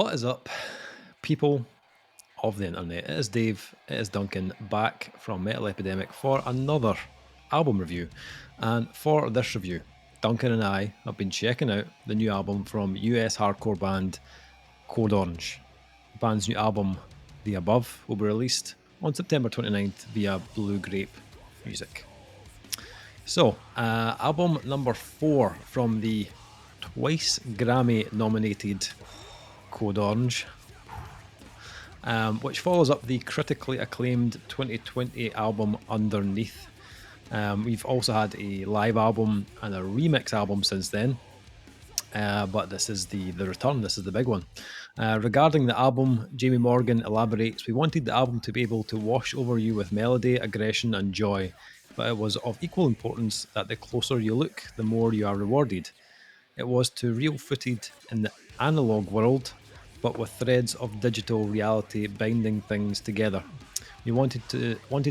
What is up, people of the internet? It is Dave, it is Duncan, back from Metal Epidemic for another album review. And for this review, Duncan and I have been checking out the new album from US hardcore band Code Orange. The band's new album, The Above, will be released on September 29th via Blue Grape Music. So, album number 4 from the twice Grammy nominated Code Orange, which follows up the critically acclaimed 2020 album Underneath. We've also had a live album and a remix album since then, but this is the return. This is the big one. Regarding the album, Jamie Morgan elaborates, "We wanted the album to be able to wash over you with melody, aggression and joy, but it was of equal importance that the closer you look, the more you are rewarded. It was too real-footed in the analog world, but with threads of digital reality binding things together. We wanted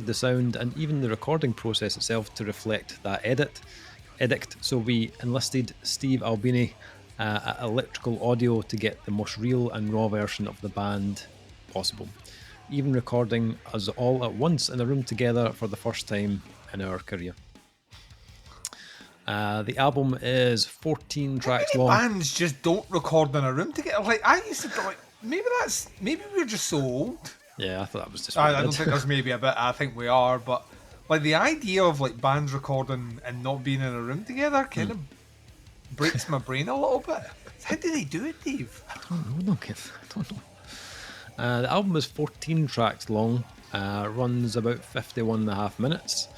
the sound and even the recording process itself to reflect that edict. So we enlisted Steve Albini at Electrical Audio to get the most real and raw version of the band possible, even recording us all at once in a room together for the first time in our career." The album is 14 tracks long. Bands just don't record in a room together. Like, I used to like, maybe we're just so old. Yeah, I thought that was just. I don't think there's maybe a bit. I think we are, but like the idea of like bands recording and not being in a room together kind of breaks my brain a little bit. How do they do it, Dave? I don't know. The album is 14 tracks long, runs about 51.5 minutes.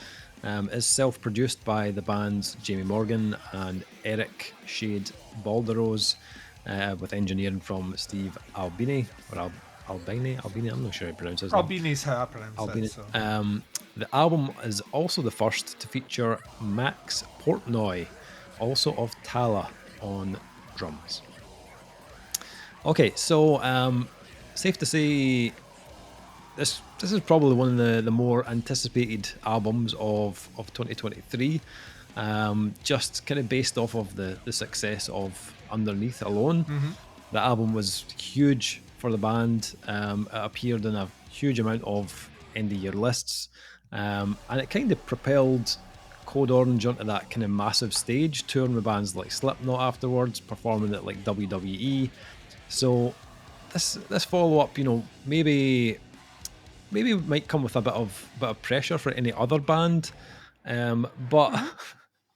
Is self-produced by the band's Jamie Morgan and Eric Shade Balderos, with engineering from Steve Albini, or Albini, I'm not sure how to pronounce his name. Albini's how I pronounce it. So. The album is also the first to feature Max Portnoy, also of Tala, on drums. Okay, so safe to say this is probably one of the more anticipated albums of 2023, just kind of based off of the success of Underneath alone. Mm-hmm. The album was huge for the band. It appeared in a huge amount of end-of-year lists, and it kind of propelled Code Orange onto that kind of massive stage, touring with bands like Slipknot afterwards, performing at like WWE. So this follow-up, maybe it might come with a bit of pressure for any other band, but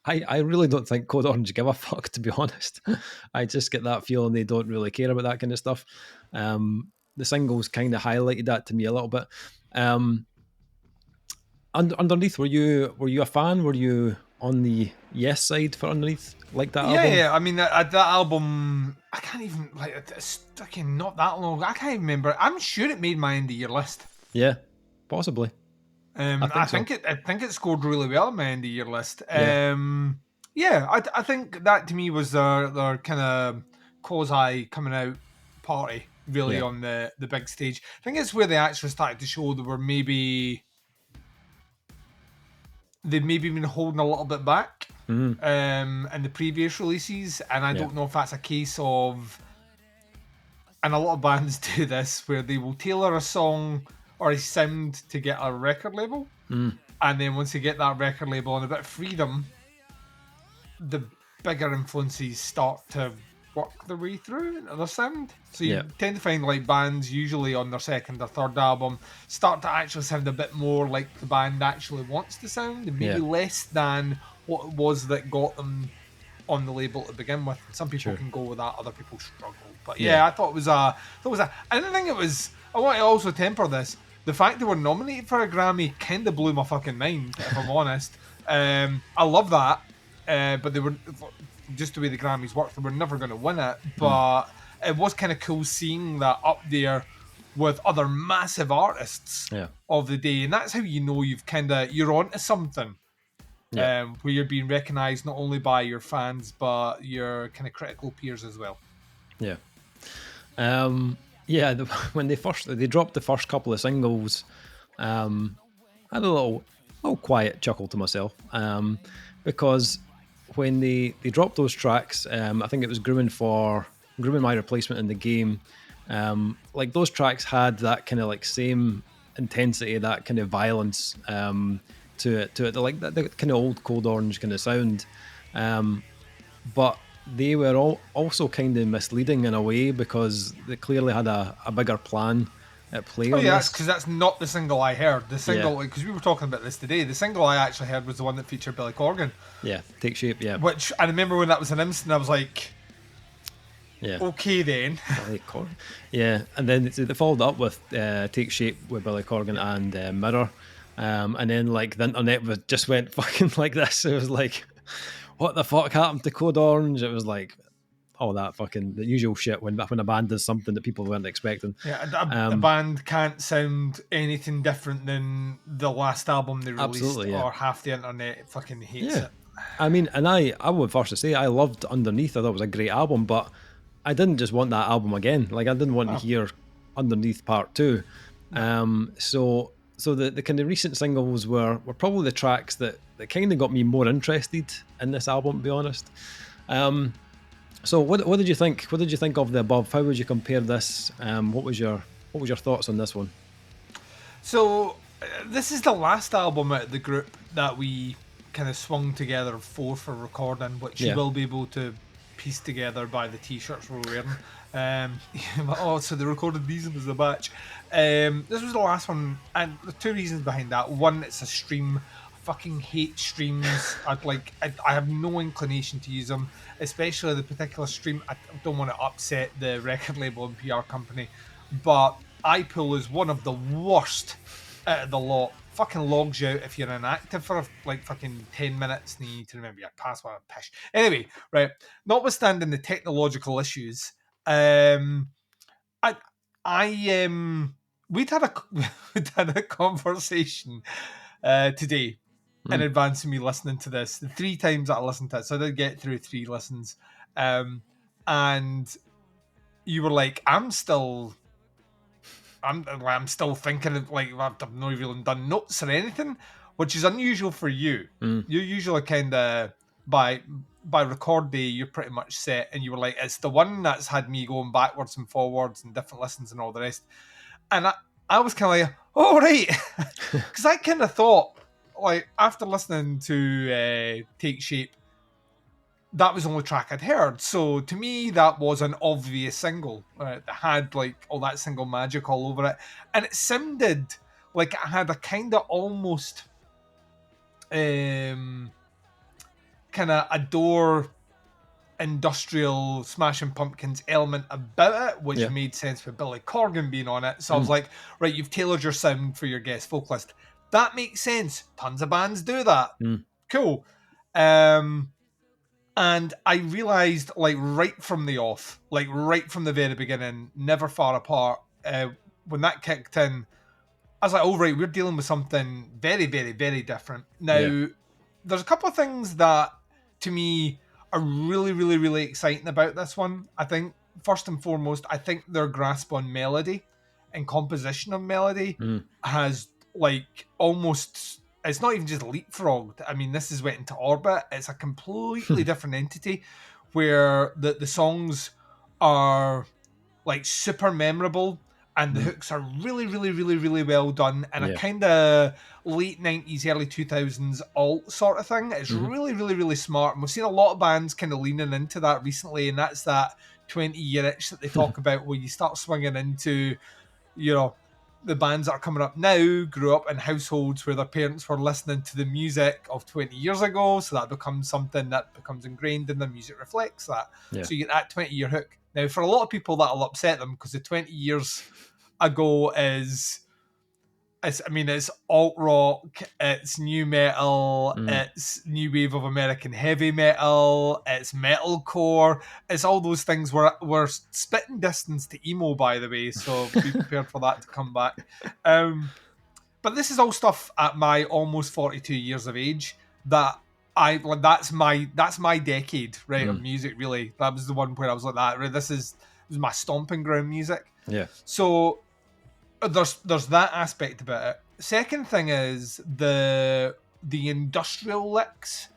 I really don't think Code Orange give a fuck, to be honest. I just get that feeling they don't really care about that kind of stuff. The singles kind of highlighted that to me a little bit. Underneath, were you a fan? Were you on the yes side for Underneath, like that album? Yeah. I mean, that album, I can't even, like, it's fucking not that long. I can't even remember. I'm sure it made my end of year list. Yeah, possibly. I think it scored really well on my end of year list. I think that to me was their kind of quasi coming out party, really, on the big stage. I think it's where they actually started to show they'd maybe been holding a little bit back in the previous releases, and I don't know if that's a case of, and a lot of bands do this, where they will tailor a song or a sound to get a record label, and then once you get that record label and a bit of freedom, the bigger influences start to work their way through into their sound. So you tend to find like bands usually on their second or third album start to actually sound a bit more like the band actually wants to sound, and maybe less than what it was that got them on the label to begin with. Some people can go with that, other people struggle. But I thought it was I didn't think it was. I want to also temper this. The fact they were nominated for a Grammy kind of blew my fucking mind, if I'm honest. I love that, but they were, just the way the Grammys work, they were never going to win it. But it was kind of cool seeing that up there with other massive artists of the day, and that's how you know you're onto something. Where you're being recognised not only by your fans but your kind of critical peers as well. Yeah. When they dropped the first couple of singles, I had a little quiet chuckle to myself, because when they dropped those tracks, I think it was Grooming My Replacement in the Game, Like those tracks had that kind of like same intensity, that kind of violence to it, like the kind of old Cold Orange kind of sound. But they were all also kind of misleading in a way because they clearly had a bigger plan at play Oh on yeah, this. because that's not the single I heard. The single, because we were talking about this today, the single I actually heard was the one that featured Billy Corgan. Yeah, Take Shape, yeah. Which, I remember when that was announced and I was like, yeah, okay then. Billy Corgan. Yeah, and then they followed up with Take Shape with Billy Corgan and Mirror. And then like the internet just went fucking like this. It was like, what the fuck happened to Code Orange? It was like all that fucking the usual shit when a band does something that people weren't expecting. Yeah, a band can't sound anything different than the last album they released, or half the internet fucking hates it. I mean, and I would first to say I loved Underneath. I thought it was a great album, but I didn't just want that album again. Like I didn't want to hear Underneath Part 2. So the kind of recent singles were probably the tracks that kind of got me more interested in this album, to be honest. So what did you think? What did you think of the above? How would you compare this? What was your thoughts on this one? So this is the last album out of the group that we kind of swung together for recording, which you will be able to piece together by the t-shirts we're wearing. So they recorded these as a batch. This was the last one, and the two reasons behind that. One, it's a stream. I fucking hate streams. I have no inclination to use them, especially the particular stream. I don't want to upset the record label and PR company, but iPool is one of the worst out of the lot. Fucking logs you out if you're inactive for like fucking 10 minutes and you need to remember your password. Pish. Anyway, right. Notwithstanding the technological issues, we'd had a conversation today in advance of me listening to this. The 3 times that I listened to it, so I did get through 3 listens, and you were like, I'm still thinking of, like, I've not even done notes or anything, which is unusual for you. You're usually kind of by record day you're pretty much set, and you were like, it's the one that's had me going backwards and forwards and different listens and all the rest. And I was kind of like, oh right, because I kind of thought, like, after listening to Take Shape, that was the only track I'd heard. So to me, that was an obvious single that had like all that single magic all over it. And it sounded like it had a kind of almost kind of Adore industrial Smashing Pumpkins element about it, which made sense with Billy Corgan being on it. So I was like, right, you've tailored your sound for your guest vocalist. That makes sense. Tons of bands do that. Cool. And I realised, like, right from the off, like, right from the very beginning, never far apart, when that kicked in, I was like, oh, right, we're dealing with something very, very, very different. Now, there's a couple of things that, to me, are really, really, really exciting about this one. I think, first and foremost, I think their grasp on melody and composition of melody has, like, almost... It's not even just leapfrogged. I mean, this is went into orbit. It's a completely different entity where the songs are like super memorable and the hooks are really, really, really, really well done and a kind of late 90s, early 2000s alt sort of thing. It's really, really, really smart. And we've seen a lot of bands kind of leaning into that recently, and that's that 20-year itch that they talk about where you start swinging into, you know, the bands that are coming up now grew up in households where their parents were listening to the music of 20 years ago, so that becomes something that becomes ingrained in the music reflects that. So you get that 20-year hook. Now, for a lot of people, that'll upset them because the 20 years ago is... It's alt rock, it's new metal, it's new wave of American heavy metal, it's metalcore, it's all those things. We're spitting distance to emo, by the way, so be prepared for that to come back. But this is all stuff at my almost 42 years of age that that's my decade, right, of music. Really, that was the one where I was like that. Right, this was my stomping ground music. Yeah. So. There's that aspect about it. Second thing is the industrial licks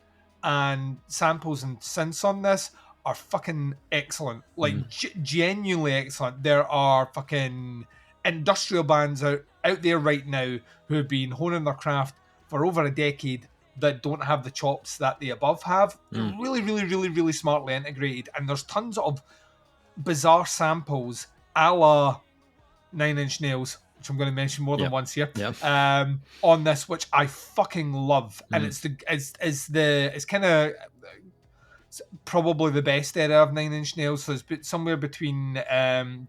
and samples and synths on this are fucking excellent. Like, genuinely excellent. There are fucking industrial bands out there right now who have been honing their craft for over a decade that don't have the chops that the above have. They're really, really, really, really smartly integrated. And there's tons of bizarre samples a la Nine Inch Nails, which I'm going to mention more than once here, on this, which I fucking love. And it's kind of probably the best era of Nine Inch Nails. So it's somewhere between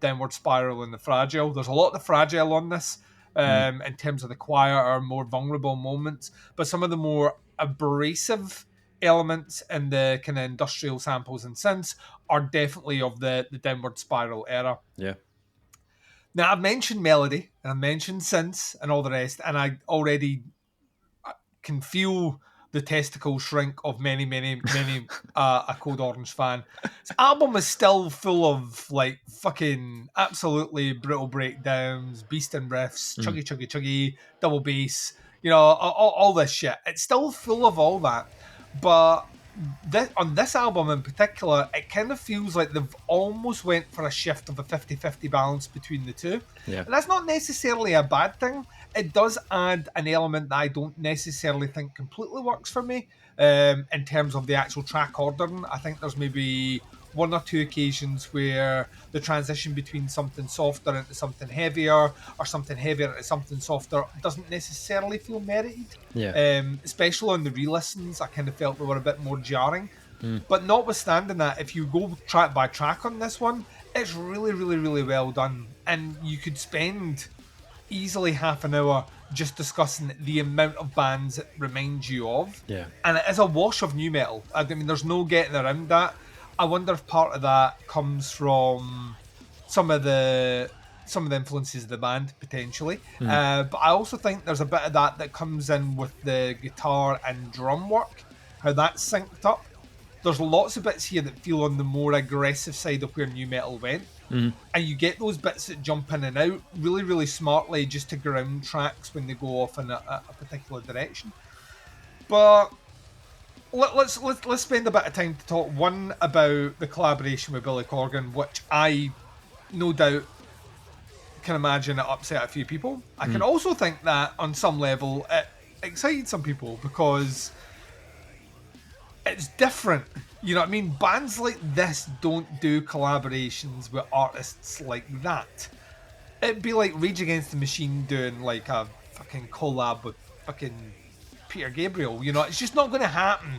Downward Spiral and The Fragile. There's a lot of The Fragile on this in terms of the quieter, more vulnerable moments, but some of the more abrasive elements and the kind of industrial samples and synths are definitely of the Downward Spiral era. Yeah. Now, I've mentioned melody and I've mentioned synths and all the rest, and I already can feel the testicle shrink of many a Code Orange fan. This album is still full of like fucking absolutely brutal breakdowns, beasting riffs, chuggy chuggy chuggy, double bass, you know, all this shit. It's still full of all that, but on this album in particular, it kind of feels like they've almost went for a shift of a 50-50 balance between the two. Yeah. And that's not necessarily a bad thing. It does add an element that I don't necessarily think completely works for me in terms of the actual track ordering. I think there's maybe one or two occasions where the transition between something softer into something heavier or something heavier into something softer doesn't necessarily feel merited. Yeah. Especially on the re-listens, I kind of felt they were a bit more jarring. But notwithstanding that, if you go track by track on this one, it's really, really, really well done. And you could spend easily half an hour just discussing the amount of bands it reminds you of. Yeah. And it is a wash of new metal. I mean, there's no getting around that. I wonder if part of that comes from some of the influences of the band, potentially. But I also think there's a bit of that comes in with the guitar and drum work, how that's synced up. There's lots of bits here that feel on the more aggressive side of where new metal went. And you get those bits that jump in and out really, really smartly just to ground tracks when they go off in a particular direction. But let's spend a bit of time to talk one about the collaboration with Billy Corgan, which I no doubt can imagine it upset a few people. I can also think that on some level it excited some people because it's different. You know what I mean? Bands like this don't do collaborations with artists like that. It'd be like Rage Against the Machine doing like a fucking collab with fucking Peter Gabriel. You know, it's just not going to happen.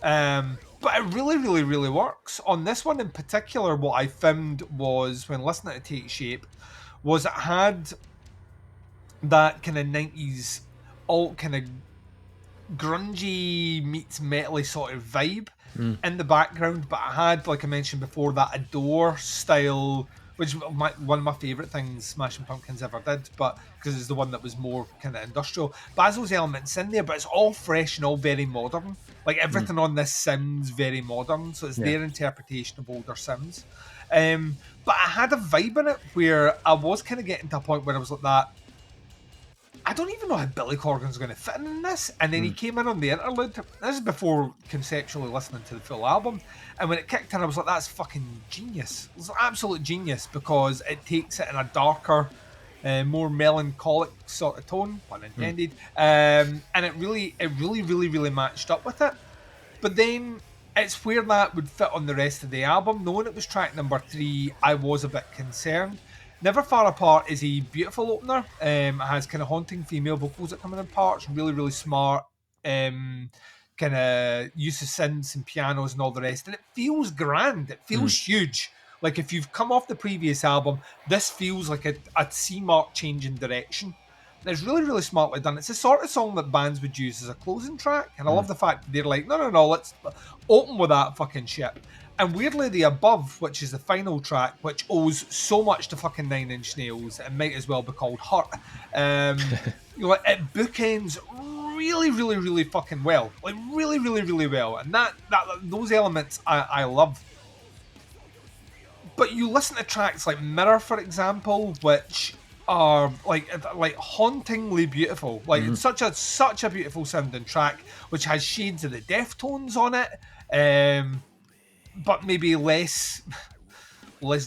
But it really, really, really works. On this one in particular, what I found was, when listening to Take Shape, was it had that kind of 90s alt kind of grungy meets metally sort of vibe in the background, but I had, like I mentioned before, that Adore style, which is one of my favourite things Smashing Pumpkins ever did, but because it's the one that was more kind of industrial. But has those elements in there, but it's all fresh and all very modern. Like everything on this sounds very modern, so it's their interpretation of older sounds. But I had a vibe in it where I was kind of getting to a point where I was like that, I don't even know how Billy Corgan's going to fit in this. And then he came in on the interlude. This is before conceptually listening to the full album. And when it kicked in, I was like, that's fucking genius. It's an absolute genius because it takes it in a darker, more melancholic sort of tone, pun intended. And it really, really matched up with it. But then it's where that would fit on the rest of the album. Knowing it was track number 3, I was a bit concerned. Never Far Apart is a beautiful opener. It has kind of haunting female vocals that come in parts. Really, really smart. Kind of use of synths and pianos and all the rest. And it feels grand. It feels huge. Like if you've come off the previous album, this feels like a C-mark change in direction. And it's really, really smartly done. It's the sort of song that bands would use as a closing track. And I love the fact that they're like, no, let's open with that fucking shit. And weirdly, the Above, which is the final track, which owes so much to fucking Nine Inch Nails, it might as well be called Hurt. You know, it bookends really, really, really fucking well. Like, really, really, really well. And that those elements I love. But you listen to tracks like Mirror, for example, which are like hauntingly beautiful. Like, it's such a beautiful sounding track, which has shades of the Deftones on it. but maybe less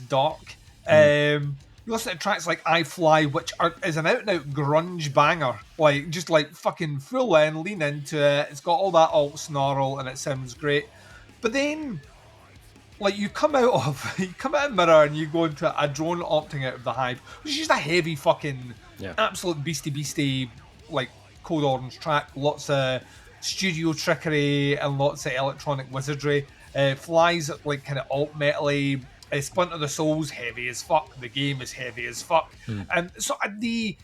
dark. You listen to tracks like I Fly, which is an out-and-out grunge banger. Like, just like fucking full in, lean into it. It's got all that alt snarl and it sounds great. But then, like, you come out of Mirror and you go into A Drone Opting Out of the Hive, which is just a heavy fucking, absolute beastie, like, Code Orange track. Lots of studio trickery and lots of electronic wizardry. Flies like kind of alt metal-y. Splinter the Soul's heavy as fuck. The game is heavy as fuck. And so they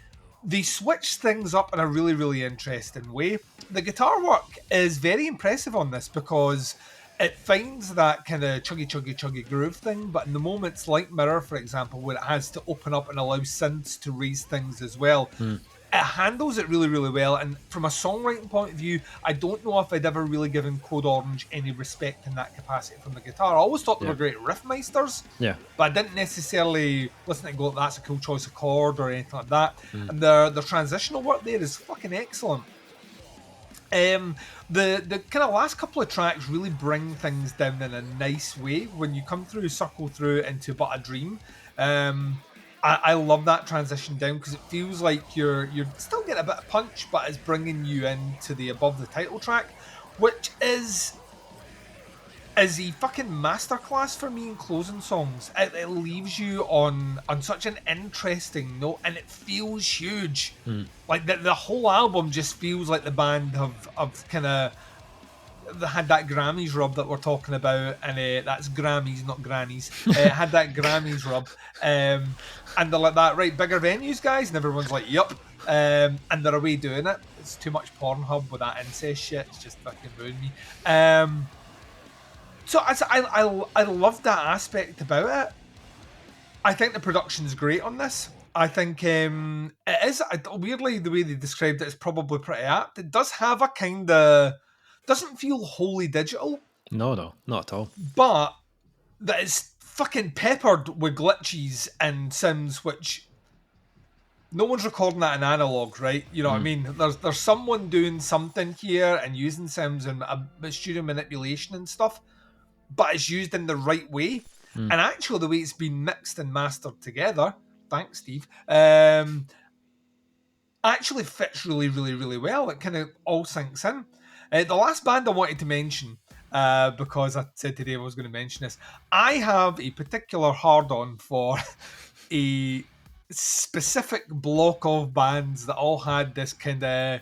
switch things up in a really, really interesting way. The guitar work is very impressive on this because it finds that kind of chuggy groove thing, but in the moments like Mirror, for example, where it has to open up and allow synths to raise things as well, it handles it really, really well. And from a songwriting point of view, I don't know if I'd ever really given Code Orange any respect in that capacity from the guitar. I always thought they were great riff meisters, but I didn't necessarily listen and go, that's a cool choice of chord or anything like that. And their transitional work there is fucking excellent. The kind of last couple of tracks really bring things down in a nice way. When you come through, circle through into But a Dream, I love that transition down because it feels like you're still getting a bit of punch, but it's bringing you into the above the title track, which is a fucking masterclass for me in closing songs. It leaves you on such an interesting note, and it feels huge. Like the whole album just feels like the band have kind of had that Grammys rub that we're talking about, and that's Grammys, not grannies. Had that Grammys rub, and they're like that, right? Bigger venues, guys, and everyone's like, "Yup," and they're away doing it. It's too much Pornhub with that incest shit. It's just fucking ruined me. So I love that aspect about it. I think the production's great on this. I think it is weirdly the way they described it is probably pretty apt. It does have a kind of doesn't feel wholly digital. No, not at all. But that is fucking peppered with glitches and sims, which no one's recording that in analog, right? You know what I mean? There's someone doing something here and using sims and studio manipulation and stuff, but it's used in the right way. And actually, the way it's been mixed and mastered together, thanks, Steve, actually fits really, really, really well. It kind of all sinks in. The last band I wanted to mention, because I said today I was going to mention this, I have a particular hard-on for a specific block of bands that all had this kind of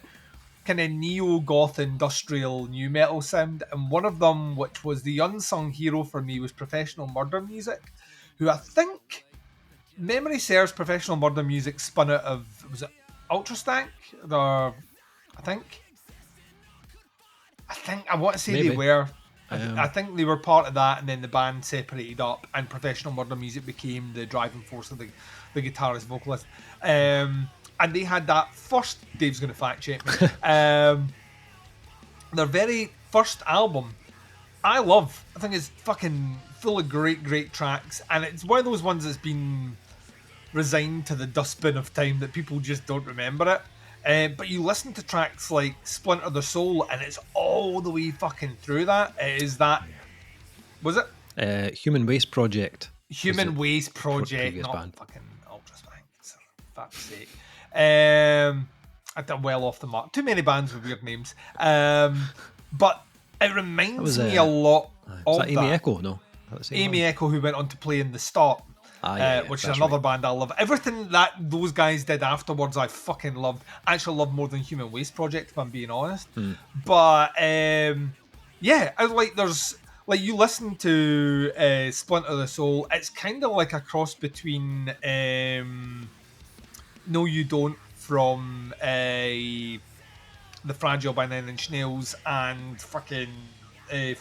neo-goth industrial new metal sound, and one of them, which was the unsung hero for me, was Professional Murder Music, who I think, memory serves, Professional Murder Music spun out of, was it Ultrastank? I want to say Maybe. they were. I think they were part of that, and then the band separated up, and Professional Murder Music became the driving force of the guitarist vocalist. And they had that first. Dave's going to fact check me. Their very first album, I love. I think it's fucking full of great tracks, and it's one of those ones that's been resigned to the dustbin of time that people just don't remember it. But you listen to tracks like Splinter the Soul, and it's all the way fucking through that. It is that. Was it? Human Waste Project. Human Waste Project, not band. fucking Ultraspank, for fuck's sake. I did well off the mark. Too many bands with weird names. But it reminds me a lot of that. Amy Echo? No. Amy Echo, who went on to play in The Start. Which is another band I love. Everything that those guys did afterwards, I fucking loved. I actually love more than Human Waste Project, if I'm being honest. But yeah, I like. There's like you listen to Splinter the Soul. It's kind of like a cross between No You Don't from The Fragile by Nine Inch Nails and fucking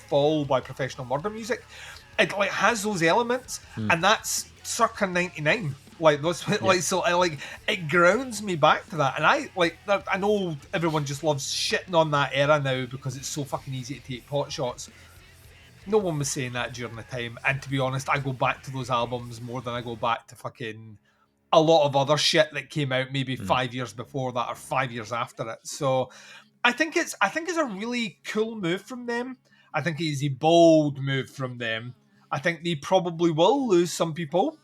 Fall by Professional Murder Music. It like has those elements, and that's circa '99. Like those, like so, it grounds me back to that. And I know everyone just loves shitting on that era now because it's so fucking easy to take pot shots. No one was saying that during the time, and to be honest, I go back to those albums more than I go back to fucking a lot of other shit that came out maybe 5 years before that or 5 years after it. So I think it's a really cool move from them. I think it is a bold move from them. I think they probably will lose some people.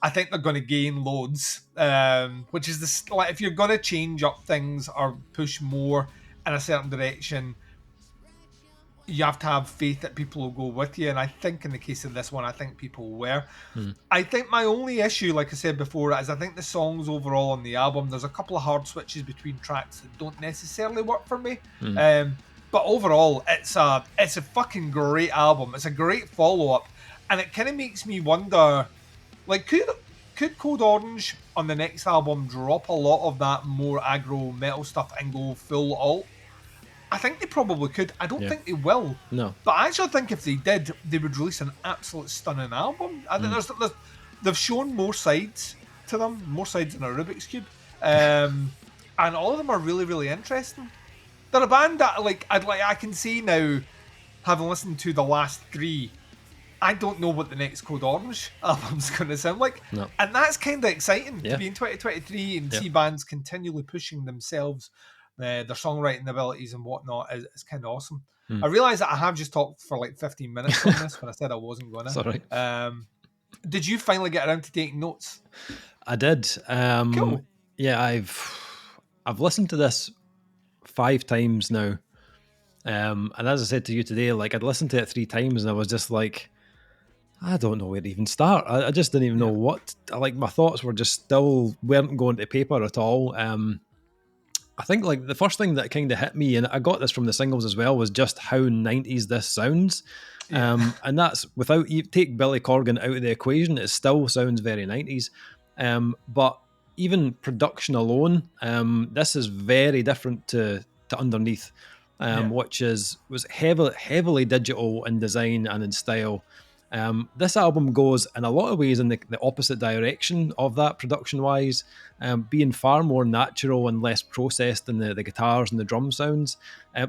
I think they're going to gain loads, which is this. Like, if you're going to change up things or push more in a certain direction, you have to have faith that people will go with you. And I think in the case of this one, I think people were. I think my only issue, like I said before, is I think the songs overall on the album, there's a couple of hard switches between tracks that don't necessarily work for me. But overall, it's a fucking great album. It's a great follow-up. And it kind of makes me wonder, like, could Code Orange on the next album drop a lot of that more aggro metal stuff and go full alt? I think they probably could. I don't think they will. No. But I actually think if they did, they would release an absolute stunning album. I think they've shown more sides to them, more sides than a Rubik's Cube. And all of them are really, really interesting. They're a band that I can see now, having listened to the last three, I don't know what the next Code Orange album's going to sound like. No. And that's kind of exciting to be in 2023 and see bands continually pushing themselves, their songwriting abilities and whatnot is kind of awesome. I realise that I have just talked for like 15 minutes on this when I said I wasn't going to. Sorry. Did you finally get around to taking notes? I did. Cool. Yeah, I've listened to this 5 times now. And as I said to you today, like, I'd listened to it 3 times and I was just like, I don't know where to even start. I just didn't even know what. Like, my thoughts were just still weren't going to paper at all. I think like the first thing that kind of hit me, and I got this from the singles as well, was just how 90s this sounds. And that's without, you take Billy Corgan out of the equation, it still sounds very 90s. But even production alone, this is very different to Underneath, which was heavily digital in design and in style. This album goes in a lot of ways in the opposite direction of that production-wise, being far more natural and less processed in the guitars and the drum sounds.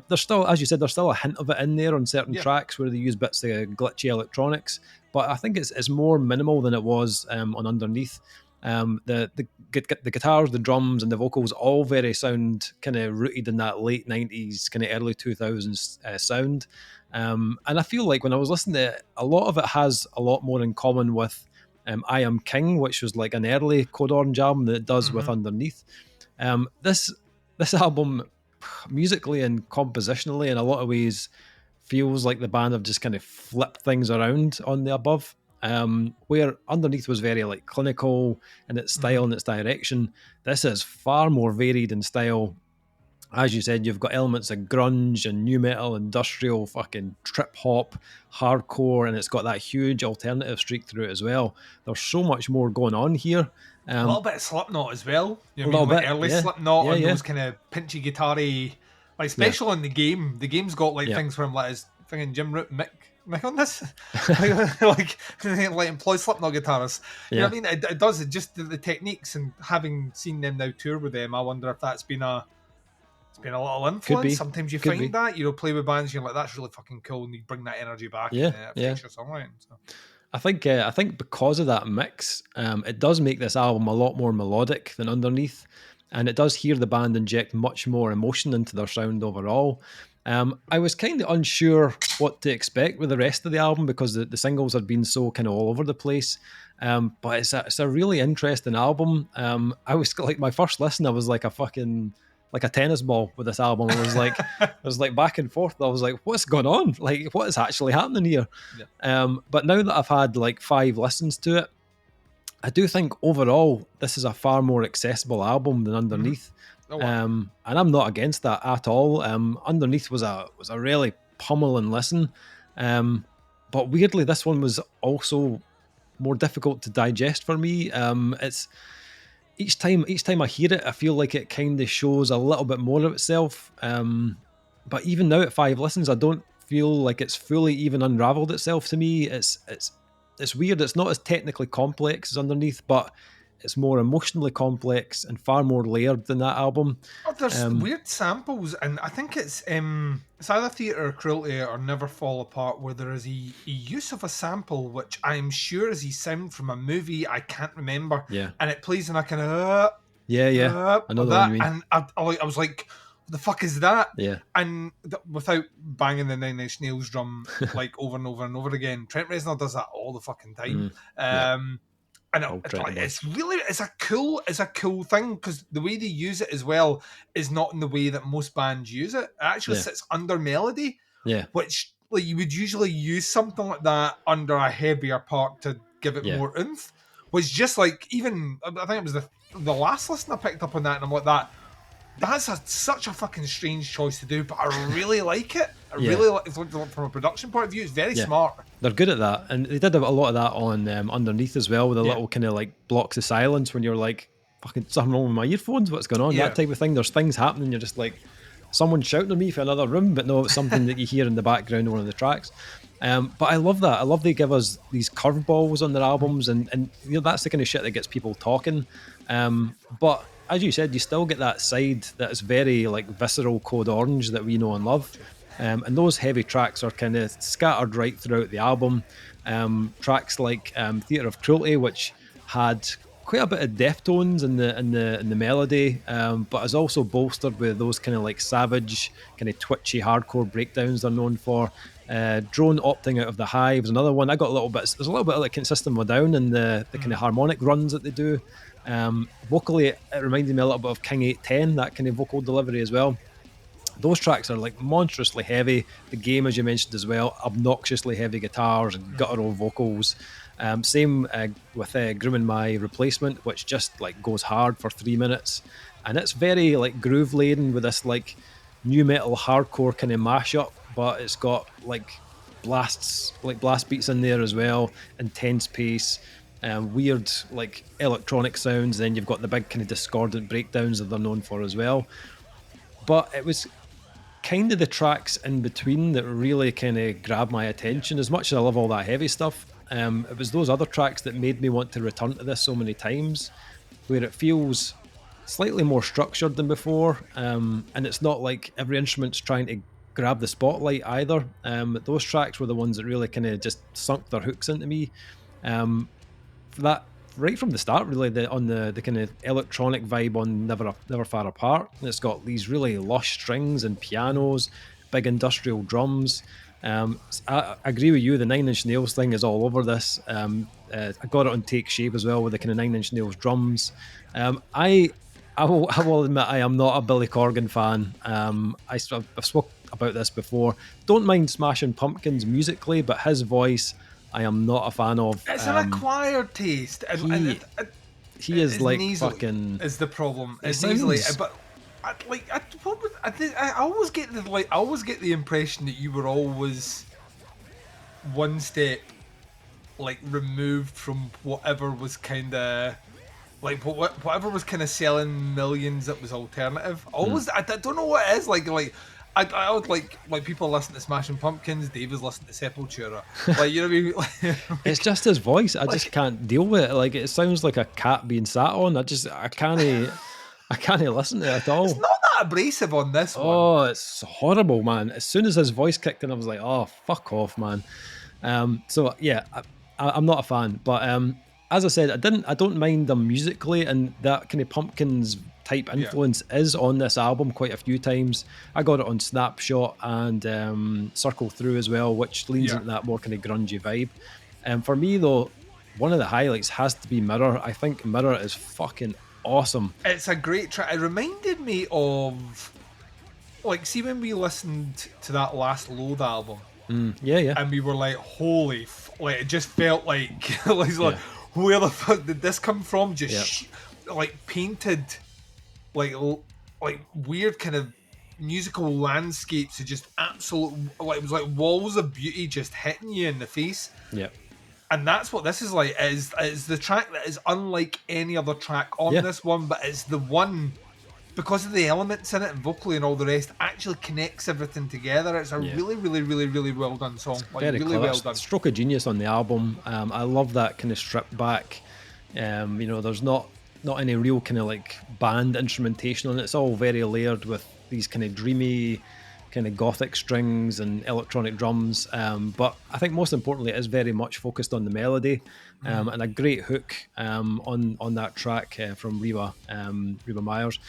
There's still, as you said, there's still a hint of it in there on certain tracks where they use bits of glitchy electronics, but I think it's more minimal than it was on Underneath. The guitars, the drums, and the vocals all very sound kind of rooted in that late 90s, kind of early 2000s sound. And I feel like when I was listening to it, a lot of it has a lot more in common with I Am King, which was like an early Code Orange album, that it does with Underneath. This album, musically and compositionally, in a lot of ways, feels like the band have just kind of flipped things around on the above. Where Underneath was very like clinical in its style and its direction, this is far more varied in style. As you said, you've got elements of grunge and new metal, industrial, fucking trip hop, hardcore, and it's got that huge alternative streak through it as well. There's so much more going on here. A little bit of Slipknot as well. You know what I mean? Like early Slipknot and those kind of pinchy guitar-y, like especially in the game. The game's got like things from like his fucking Jim Root Mick on this, like employ Slipknot guitarists. You know what I mean? It does. It just the techniques, and having seen them now tour with them, I wonder if that's been a little influence. Sometimes you find that, play with bands, you're like, that's really fucking cool, and you bring that energy back. And affects your songwriting. So. I think because of that mix, it does make this album a lot more melodic than Underneath, and it does hear the band inject much more emotion into their sound overall. I was kind of unsure what to expect with the rest of the album because the singles had been so kind of all over the place. But it's a really interesting album. I was like, my first listen, I was like a tennis ball with this album. I was like back and forth. I was like, what's going on? Like, what is actually happening here? But now that I've had like 5 listens to it, I do think overall this is a far more accessible album than Underneath. And I'm not against that at all. Underneath was a really pummeling listen, but weirdly this one was also more difficult to digest for me. It's each time I hear it, I feel like it kind of shows a little bit more of itself. But even now at 5 listens, I don't feel like it's fully even unraveled itself to me. It's weird. It's not as technically complex as Underneath, but it's more emotionally complex and far more layered than that album. Oh, there's weird samples, and I think it's either Theatre or Cruelty or Never Fall Apart, where there is a use of a sample which I'm sure is a sound from a movie I can't remember. Yeah. And it plays in a kind of I know that, what you mean. and I was like, the fuck is that? Yeah. And without banging the Nine Inch Nails drum like over and over and over again, Trent Reznor does that all the fucking time. And it's a cool thing, because the way they use it as well is not in the way that most bands use it. It actually sits under melody, which like you would usually use something like that under a heavier part to give it more oomph. Was just like, even I think it was the last listen I picked up on that, and I'm like, that's such a fucking strange choice to do, but I really like it. I really like it from a production point of view. It's very smart. They're good at that, and they did a lot of that on Underneath as well, with the little kind of like blocks of silence when you're like, fucking something wrong with my earphones, what's going on, that type of thing. There's things happening, you're just like, someone's shouting at me from another room, but no, it's something that you hear in the background of one of the tracks. But I love that. I love they give us these curveballs on their albums, and you know, that's the kind of shit that gets people talking. But as you said, you still get that side that is very like visceral Code Orange that we know and love. And those heavy tracks are kind of scattered right throughout the album. Tracks like Theatre of Cruelty, which had quite a bit of Deftones in the melody, but is also bolstered with those kind of like savage, kind of twitchy hardcore breakdowns they're known for. Drone Opting Out of the Hive is another one. There's a little bit of like System of a Down in the kind of harmonic runs that they do. Vocally, it reminded me a little bit of King 810, that kind of vocal delivery as well. Those tracks are like monstrously heavy. The Game, as you mentioned as well, obnoxiously heavy guitars and guttural vocals. Same with Grooming My Replacement, which just like goes hard for 3 minutes, and it's very like groove laden with this like new metal hardcore kind of mashup, but it's got like blast beats in there as well, intense pace, weird like electronic sounds. Then you've got the big kind of discordant breakdowns that they're known for as well. But it was kind of the tracks in between that really kind of grabbed my attention. As much as I love all that heavy stuff, it was those other tracks that made me want to return to this so many times, where it feels slightly more structured than before, and it's not like every instrument's trying to grab the spotlight either. Those tracks were the ones that really kind of just sunk their hooks into me. That right from the start, really, on the kind of electronic vibe on Never Far Apart. And it's got these really lush strings and pianos, big industrial drums. I agree with you, the Nine Inch Nails thing is all over this. I got it on Take Shape as well with the kind of Nine Inch Nails drums. I will admit I am not a Billy Corgan fan. I've spoke about this before. Don't mind Smashing Pumpkins musically, but his voice I am not a fan of. It's an acquired taste. He is like nasally fucking. Is the problem? It's nasally, but I always get the impression that you were always one step like removed from whatever was kind of like whatever was kind of selling millions that was alternative. Always, I don't know what it is like. I would like people listen to Smashing Pumpkins. Dave is listening to Sepultura. Like, you know what I mean? It's just his voice. I just can't deal with it. Like, it sounds like a cat being sat on. I can't listen to it at all. It's not that abrasive on this one. Oh, it's horrible, man. As soon as his voice kicked in, I was like, oh, fuck off, man. So yeah, I'm not a fan. But as I said, I don't mind them musically, and that kind of Pumpkins type influence is on this album quite a few times. I got it on Snapshot and Circle Through as well, which leans into that more kind of grungy vibe. For me though, one of the highlights has to be Mirror. I think Mirror is fucking awesome. It's a great track. It reminded me of, like, see when we listened to that last Load album, yeah, and we were like, holy, like it just felt like, like where the fuck did this come from? Just like painted. Like weird kind of musical landscapes of just absolute, like it was like walls of beauty just hitting you in the face. Yeah. And that's what this is like. Is the track that is unlike any other track on this one, but it's the one, because of the elements in it and vocally and all the rest, actually connects everything together. It's a really, really, really, really well done song. Like, very really clever. Well done. Stroke of genius on the album. I love that kind of stripped back. There's not any real kind of like band instrumentation on it. It's all very layered with these kind of dreamy, kind of gothic strings and electronic drums. But I think most importantly, it is very much focused on the melody, and a great hook on that track from Reba Myers.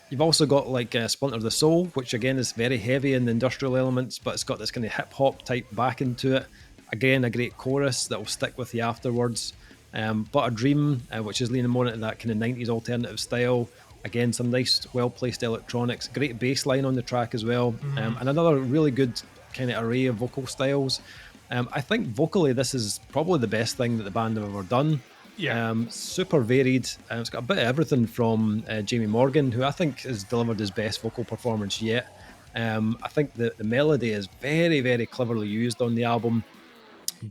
You've also got like Splinter the Soul, which again is very heavy in the industrial elements, but it's got this kind of hip hop type back into it. Again, a great chorus that will stick with you afterwards. But a Dream, which is leaning more into that kind of 90s alternative style. Again, some nice, well placed electronics. Great bass line on the track as well. And another really good kind of array of vocal styles. I think vocally, this is probably the best thing that the band have ever done. Yeah. Super varied. It's got a bit of everything from Jamie Morgan, who I think has delivered his best vocal performance yet. I think the melody is very, very cleverly used on the album.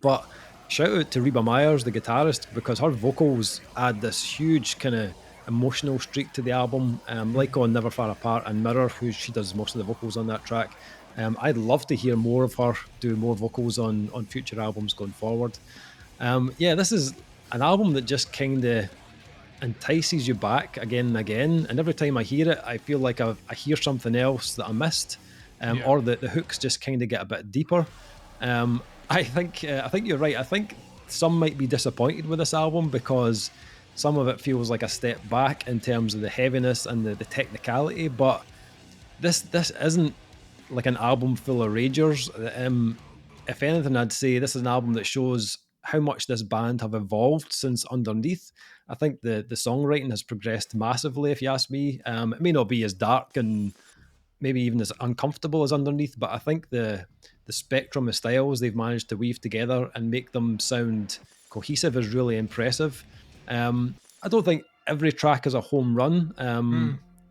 But shout out to Reba Myers, the guitarist, because her vocals add this huge kind of emotional streak to the album. Like on Never Far Apart and Mirror, who she does most of the vocals on that track. I'd love to hear more of her do more vocals on future albums going forward. This is an album that just kind of entices you back again and again. And every time I hear it, I feel like I hear something else that I missed, or the hooks just kind of get a bit deeper. I think you're right. I think some might be disappointed with this album because some of it feels like a step back in terms of the heaviness and the technicality. But this isn't like an album full of ragers. If anything, I'd say this is an album that shows how much this band have evolved since Underneath. I think the songwriting has progressed massively, if you ask me. It may not be as dark and maybe even as uncomfortable as Underneath, but I think the spectrum of styles they've managed to weave together and make them sound cohesive is really impressive. I don't think every track is a home run.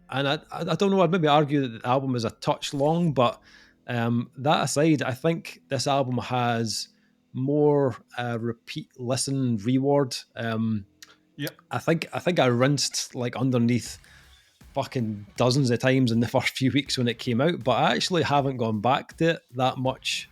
And I don't know, I'd maybe argue that the album is a touch long, but that aside, I think this album has more repeat listen reward. I think I rinsed like Underneath fucking dozens of times in the first few weeks when it came out, but I actually haven't gone back to it that much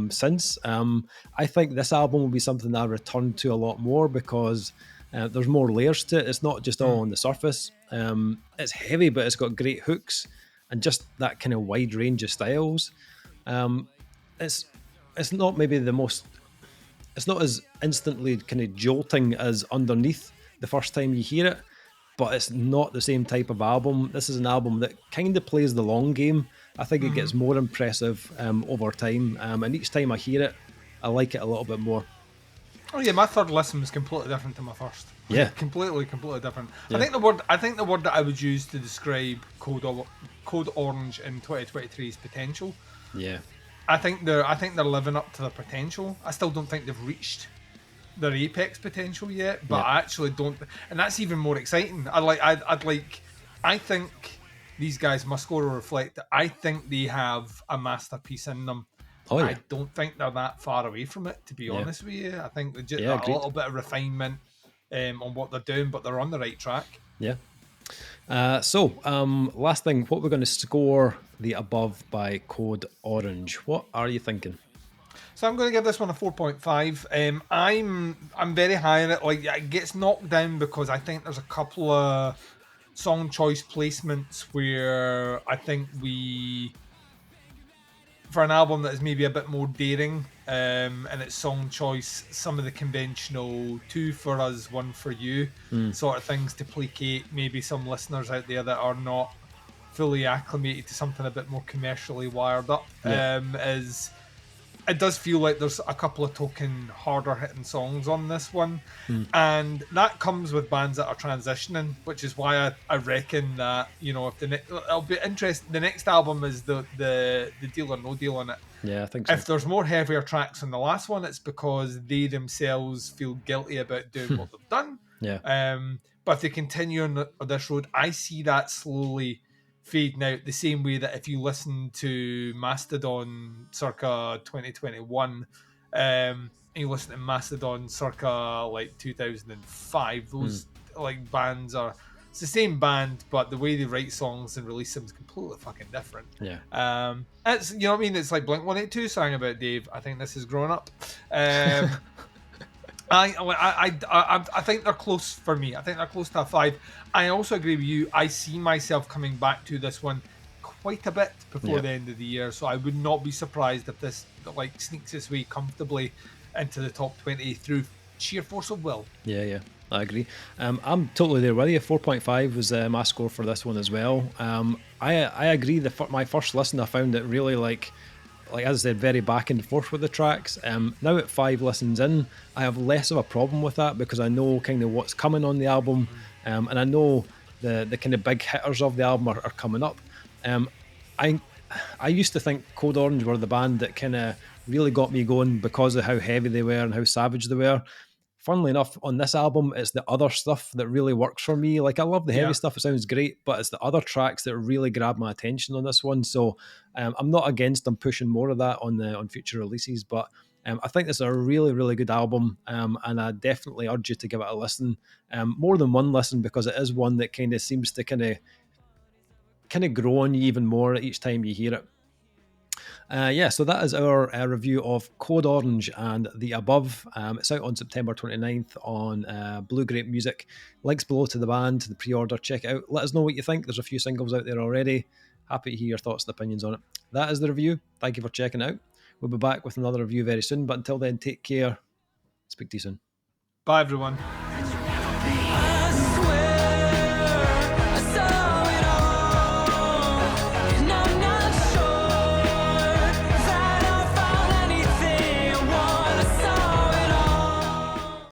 since. I think this album will be something that I return to a lot more because there's more layers to it. It's not just all on the surface. It's heavy, but it's got great hooks and just that kind of wide range of styles. It's not maybe the most. It's not as instantly kind of jolting as Underneath the first time you hear it, but it's not the same type of album. This is an album that kind of plays the long game. I think it gets more impressive over time, and each time I hear it, I like it a little bit more. Oh yeah, my third listen was completely different to my first. Yeah, completely different. Yeah. I think the word that I would use to describe Code Orange in 2023 is potential. Yeah, I think they're living up to their potential. I still don't think they've reached their apex potential yet, but I actually don't, and that's even more exciting. I think these guys must go to reflect that I think they have a masterpiece in them. Oh, yeah. I don't think they're that far away from it, to be honest with you. I think they're just a little bit of refinement on what they're doing, but they're on the right track. Yeah. Last thing, what we're going to score the Above by Code Orange. What are you thinking? So I'm going to give this one a 4.5. I'm very high on it. Like, it gets knocked down because I think there's a couple of song choice placements where I think for an album that is maybe a bit more daring and its song choice, some of the conventional 2 for us, 1 for you sort of things to placate maybe some listeners out there that are not fully acclimated to something a bit more commercially wired up. It does feel like there's a couple of token harder hitting songs on this one, and that comes with bands that are transitioning, which is why I reckon that, you know, if it'll be interesting. The next album is the Deal or No Deal on it. Yeah, I think so. If there's more heavier tracks on the last one, it's because they themselves feel guilty about doing what they've done. Yeah. But if they continue on this road, I see that slowly fading out, the same way that if you listen to Mastodon circa 2021 and you listen to Mastodon circa like 2005, those like bands are, it's the same band, but the way they write songs and release them is completely fucking different. Yeah. It's, you know what I mean, it's like Blink-182 sang about Dave. I think this is growing up. I think they're close for me. I think they're close to a 5. I also agree with you. I see myself coming back to this one quite a bit before the end of the year, so I would not be surprised if this like sneaks its way comfortably into the top 20 through sheer force of will. Yeah. I agree. I'm totally there with you. 4.5 was my score for this one as well. I agree. My first listen, I found it really like as I said, very back and forth with the tracks. Now at 5 listens in, I have less of a problem with that because I know kind of what's coming on the album, and I know the kind of big hitters of the album are coming up. I I used to think Code Orange were the band that kind of really got me going because of how heavy they were and how savage they were. Funnily enough, on this album, it's the other stuff that really works for me. Like, I love the heavy stuff; it sounds great, but it's the other tracks that really grab my attention on this one. So, I'm not against them pushing more of that on future releases, but I think this is a really, really good album, and I definitely urge you to give it a listen, more than one listen, because it is one that kind of seems to kind of grow on you even more each time you hear it. So that is our review of Code Orange and the Above. It's out on September 29th on Blue Grape Music. Links below to the band, to the pre-order. Check it out. Let us know what you think. There's a few singles out there already. Happy to hear your thoughts and opinions on it. That is the review. Thank you for checking it out. We'll be back with another review very soon, but until then, take care. Speak to you soon. Bye, everyone.